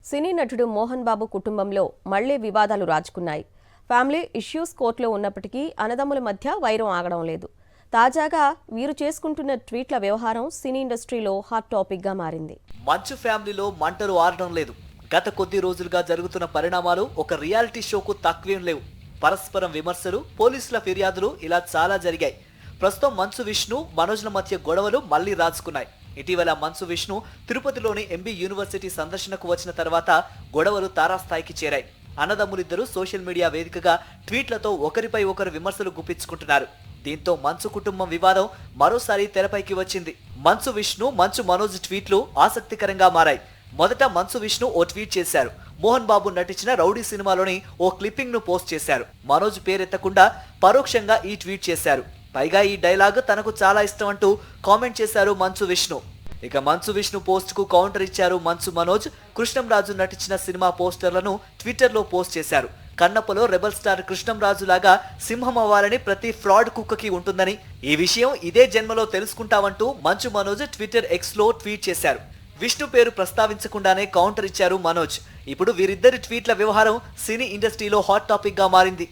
సినీ నటుడు మోహన్ బాబు కుటుంబంలో మళ్లీ వివాదాలు రాజుకున్నాయి. ఫ్యామిలీ ఇష్యూస్ కోర్టులో ఉన్నప్పటికీ అన్నదమ్ముల మధ్య వైరం ఆగడం లేదు. తాజాగా వీరు చేసుకుంటున్న ట్వీట్ల వ్యవహారం సినీ ఇండస్ట్రీలో హాట్ టాపిక్ గా మారింది. మంచు ఫ్యామిలీలో మంటలు ఆరడం లేదు. గత కొద్ది రోజులుగా జరుగుతున్న పరిణామాలు ఒక రియాలిటీ షోకు తక్కువేం లేవు. పరస్పరం విమర్శలు, పోలీసుల ఫిర్యాదులు ఇలా చాలా జరిగాయి. ప్రస్తుతం మంచు విష్ణు, మనోజ్ల మధ్య గొడవలు మళ్లీ రాజుకున్నాయి. ఇటీవల మంచు విష్ణు తిరుపతిలోని ఎంబీ యూనివర్సిటీ సందర్శనకు వచ్చిన తర్వాత గొడవలు తారాస్థాయికి చేరాయి. అన్నదమ్ములిద్దరూ సోషల్ మీడియా వేదికగా ట్వీట్లతో ఒకరిపై ఒకరు విమర్శలు గుప్పించుకుంటున్నారు. దీంతో మంచు కుటుంబం వివాదం మరోసారి తెరపైకి వచ్చింది. మంచు విష్ణు, మంచు మనోజ్ ట్వీట్లు ఆసక్తికరంగా మారాయి. మొదట మంచు విష్ణు ఓ ట్వీట్ చేశారు. మోహన్ బాబు నటించిన రౌడీ సినిమాలోని ఓ క్లిప్పింగ్ ను పోస్ట్ చేశారు. మనోజ్ పేరెత్తకుండా పరోక్షంగా ఈ ట్వీట్ చేశారు. పైగా ఈ డైలాగ్ తనకు చాలా ఇష్టం అంటూ కామెంట్ చేశారు మంచు విష్ణు. ఇక మంచు విష్ణు పోస్ట్ కు కౌంటర్ ఇచ్చారు మంచు మనోజ్. కృష్ణంరాజు నటించిన సినిమా పోస్టర్లను ట్విట్టర్ లో పోస్ట్ చేశారు. కన్నప్పలో రెబల్ స్టార్ కృష్ణంరాజు లాగా సింహం అవ్వాలని ప్రతి ఫ్రాడ్ కుక్కకి ఉంటుందని, ఈ విషయం ఇదే జన్మలో తెలుసుకుంటామంటూ మంచు మనోజ్ ట్విట్టర్ ఎక్స్ లో ట్వీట్ చేశారు. విష్ణు పేరు ప్రస్తావించకుండానే కౌంటర్ ఇచ్చారు మనోజ్. ఇప్పుడు వీరిద్దరి ట్వీట్ల వ్యవహారం సినీ ఇండస్ట్రీలో హాట్ టాపిక్ గా మారింది.